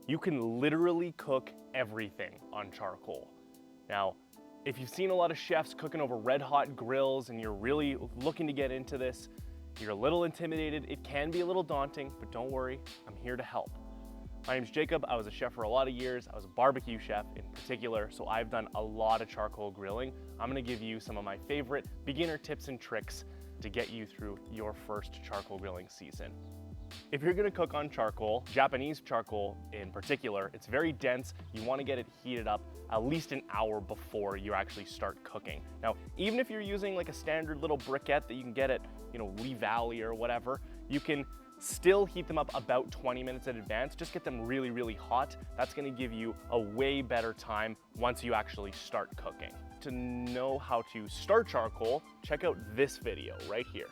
You can literally cook everything on charcoal. Now, if you've seen a lot of chefs cooking over red hot grills and you're really looking to get into this, you're a little intimidated, it can be a little daunting, but don't worry, I'm here to help. My name's Jacob. I was a chef for a lot of years. I was a barbecue chef in particular, so I've done a lot of charcoal grilling. I'm gonna give you some of my favorite beginner tips and tricks to get you through your first charcoal grilling season. If you're gonna cook on charcoal, Japanese charcoal in particular, it's very dense. You wanna get it heated up at least an hour before you actually start cooking. Now, even if you're using like a standard little briquette that you can get at, Lee Valley or whatever, you can still heat them up about 20 minutes in advance. Just get them really, really hot. That's gonna give you a way better time once you actually start cooking. To know how to start charcoal, check out this video right here.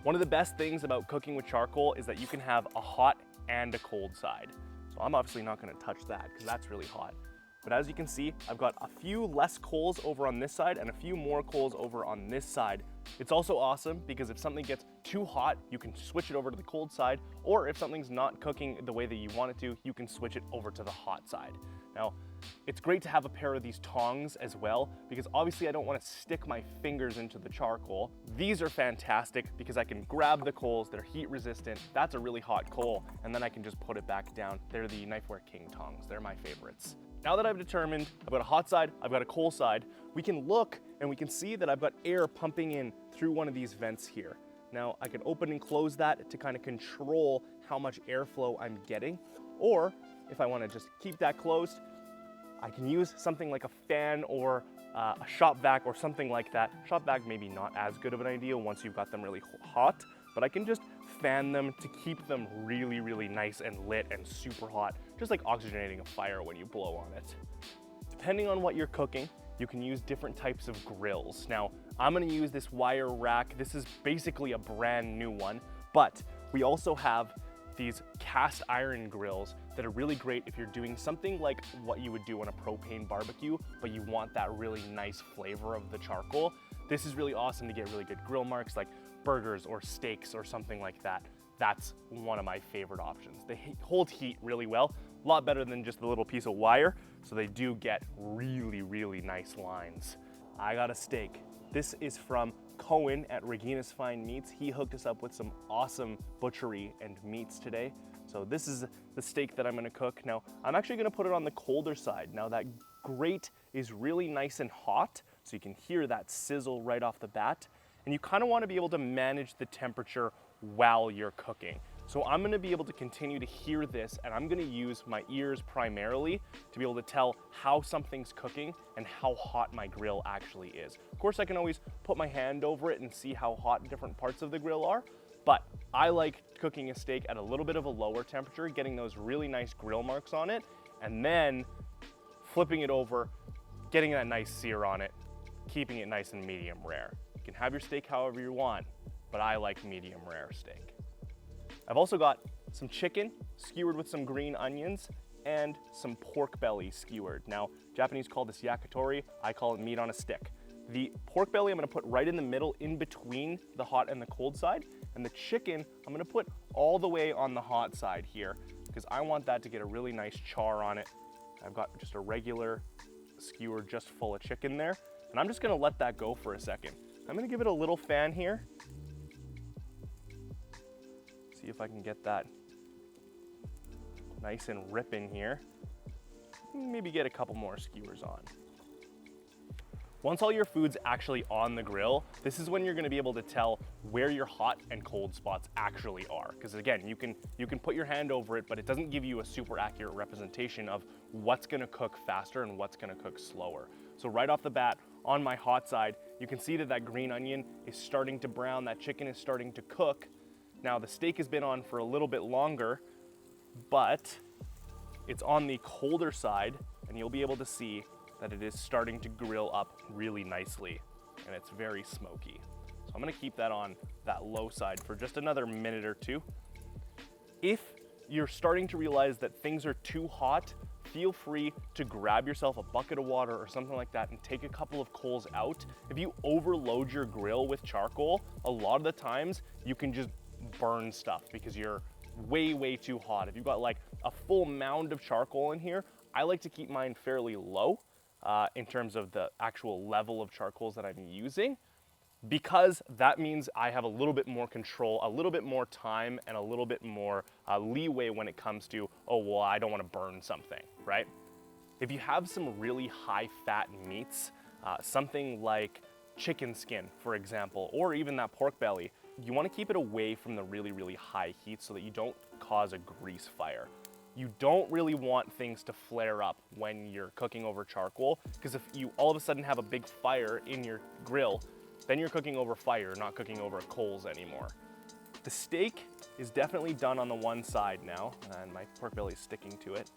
One of the best things about cooking with charcoal is that you can have a hot and a cold side. So I'm obviously not gonna touch that because that's really hot. But as you can see, I've got a few less coals over on this side and a few more coals over on this side. It's also awesome because if something gets too hot, you can switch it over to the cold side, or if something's not cooking the way that you want it to, you can switch it over to the hot side. Now, it's great to have a pair of these tongs as well, because obviously I don't want to stick my fingers into the charcoal. These are fantastic because I can grab the coals, they're heat resistant, that's a really hot coal, and then I can just put it back down. They're the Knifewear King tongs, they're my favorites. Now that I've determined I've got a hot side, I've got a cold side, we can look and we can see that I've got air pumping in through one of these vents here. Now I can open and close that to kind of control how much airflow I'm getting, or if I want to just keep that closed, I can use something like a fan or a shop vac or something like that. Shop vac maybe not as good of an idea once you've got them really hot, but I can just fan them to keep them really, really nice and lit and super hot, just like oxygenating a fire when you blow on it. Depending on what you're cooking, you can use different types of grills. Now, I'm gonna use this wire rack. This is basically a brand new one, but we also have these cast iron grills that are really great if you're doing something like what you would do on a propane barbecue, but you want that really nice flavor of the charcoal. This is really awesome to get really good grill marks like burgers or steaks or something like that. That's one of my favorite options. They hold heat really well, a lot better than just a little piece of wire, so they do get really, really nice lines. I got a steak. This is from Cohen at Regina's Fine Meats. He hooked us up with some awesome butchery and meats today. So this is the steak that I'm gonna cook. Now, I'm actually gonna put it on the colder side. Now that grate is really nice and hot, so you can hear that sizzle right off the bat. And you kind of want to be able to manage the temperature while you're cooking. So I'm going to be able to continue to hear this, and I'm going to use my ears primarily to be able to tell how something's cooking and how hot my grill actually is. Of course, I can always put my hand over it and see how hot different parts of the grill are, but I like cooking a steak at a little bit of a lower temperature, getting those really nice grill marks on it, and then flipping it over, getting that nice sear on it, keeping it nice and medium rare. You can have your steak however you want, but I like medium rare steak. I've also got some chicken skewered with some green onions and some pork belly skewered. Now, Japanese call this yakitori, I call it meat on a stick. The pork belly I'm gonna put right in the middle in between the hot and the cold side, and the chicken I'm gonna put all the way on the hot side here because I want that to get a really nice char on it. I've got just a regular skewer just full of chicken there, and I'm just gonna let that go for a second. I'm gonna give it a little fan here. See if I can get that nice and ripping here. Maybe get a couple more skewers on. Once all your food's actually on the grill, this is when you're gonna be able to tell where your hot and cold spots actually are. Because again, you can put your hand over it, but it doesn't give you a super accurate representation of what's gonna cook faster and what's gonna cook slower. So right off the bat, on my hot side, you can see that that green onion is starting to brown, that chicken is starting to cook. Now the steak has been on for a little bit longer, but it's on the colder side, and you'll be able to see that it is starting to grill up really nicely, and it's very smoky. So I'm gonna keep that on that low side for just another minute or two. If you're starting to realize that things are too hot, feel free to grab yourself a bucket of water or something like that and take a couple of coals out. If you overload your grill with charcoal, a lot of the times you can just burn stuff because you're way, way too hot. If you've got like a full mound of charcoal in here, I like to keep mine fairly low in terms of the actual level of charcoals that I'm using, because that means I have a little bit more control, a little bit more time, and a little bit more leeway when it comes to, oh, well, I don't want to burn something, right? If you have some really high fat meats, something like chicken skin, for example, or even that pork belly, you want to keep it away from the really, really high heat so that you don't cause a grease fire. You don't really want things to flare up when you're cooking over charcoal, because if you all of a sudden have a big fire in your grill, then you're cooking over fire, not cooking over coals anymore. The steak is definitely done on the one side now, and my pork belly is sticking to it.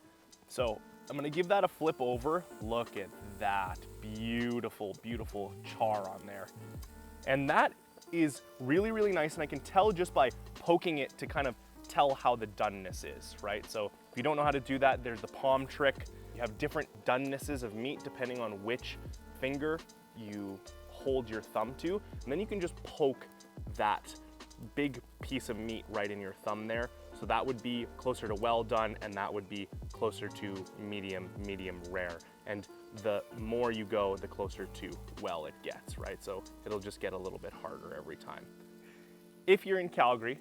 So I'm gonna give that a flip over. Look at that beautiful, beautiful char on there. And that is really, really nice, and I can tell just by poking it to kind of tell how the doneness is, right? So if you don't know how to do that, there's the palm trick. You have different donenesses of meat depending on which finger you hold your thumb to, and then you can just poke that big piece of meat right in your thumb there. So that would be closer to well done, and that would be closer to medium, medium rare. And the more you go, the closer to well it gets, right? So it'll just get a little bit harder every time. If you're in Calgary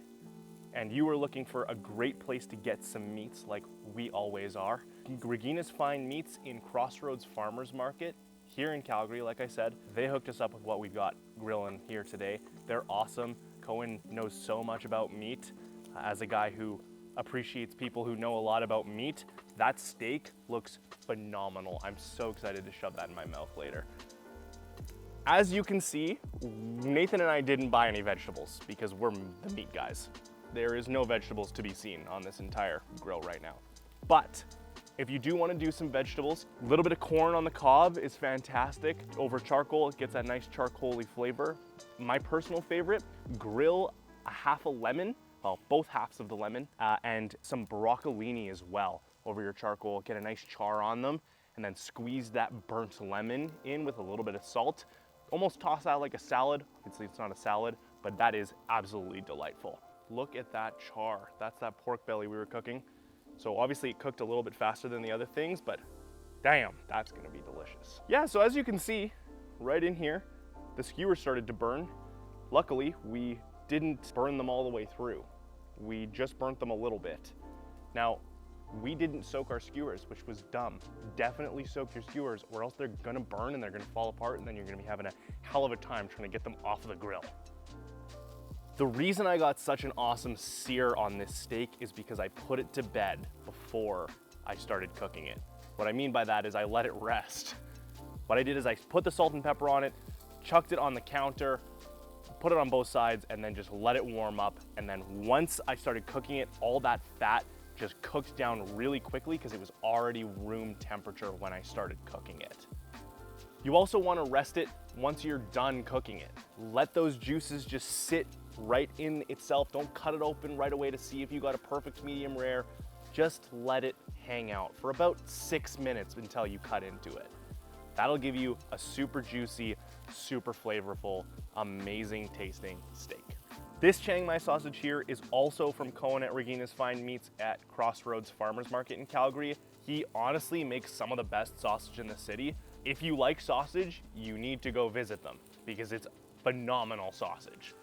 and you are looking for a great place to get some meats like we always are, Regina's Fine Meats in Crossroads Farmers Market here in Calgary, like I said, they hooked us up with what we've got grilling here today. They're awesome. Cohen knows so much about meat. As a guy who appreciates people who know a lot about meat, that steak looks phenomenal. I'm so excited to shove that in my mouth later. As you can see, Nathan and I didn't buy any vegetables because we're the meat guys. There is no vegetables to be seen on this entire grill right now. But if you do want to do some vegetables, a little bit of corn on the cob is fantastic. Over charcoal, it gets that nice charcoaly flavor. My personal favorite, grill a half a lemon, well, both halves of the lemon, and some broccolini as well over your charcoal. Get a nice char on them, and then squeeze that burnt lemon in with a little bit of salt. Almost toss that like a salad. It's not a salad, but that is absolutely delightful. Look at that char. That's that pork belly we were cooking. So obviously it cooked a little bit faster than the other things, but damn, that's gonna be delicious. Yeah, so as you can see, right in here, the skewers started to burn. Luckily, we didn't burn them all the way through. We just burnt them a little bit. Now, we didn't soak our skewers, which was dumb. Definitely soak your skewers, or else they're gonna burn and they're gonna fall apart, and then you're gonna be having a hell of a time trying to get them off of the grill. The reason I got such an awesome sear on this steak is because I put it to bed before I started cooking it. What I mean by that is I let it rest. What I did is I put the salt and pepper on it, chucked it on the counter, put it on both sides, and then just let it warm up. And then once I started cooking it, all that fat just cooked down really quickly because it was already room temperature when I started cooking it. You also want to rest it once you're done cooking it. Let those juices just sit right in itself. Don't cut it open right away to see if you got a perfect medium rare. Just let it hang out for about 6 minutes until you cut into it. That'll give you a super juicy, super flavorful, amazing tasting steak. This Chiang Mai sausage here is also from Cohen at Regina's Fine Meats at Crossroads Farmers Market in Calgary. He honestly makes some of the best sausage in the city. If you like sausage, you need to go visit them because it's phenomenal sausage.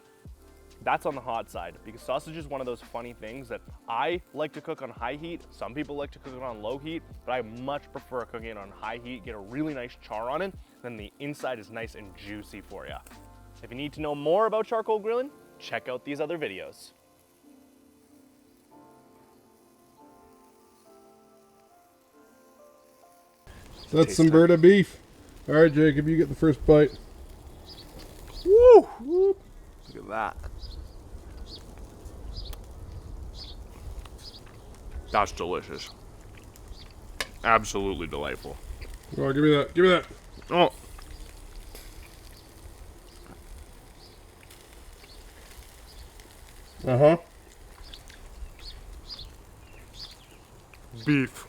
That's on the hot side, because sausage is one of those funny things that I like to cook on high heat. Some people like to cook it on low heat, but I much prefer cooking it on high heat, get a really nice char on it, then the inside is nice and juicy for you. If you need to know more about charcoal grilling, check out these other videos. That's some bird of beef. All right, Jacob, you get the first bite. Woo! Whoop. Look at that. That's delicious. Absolutely delightful. Oh, give me that. Give me that. Oh. Uh-huh. Beef.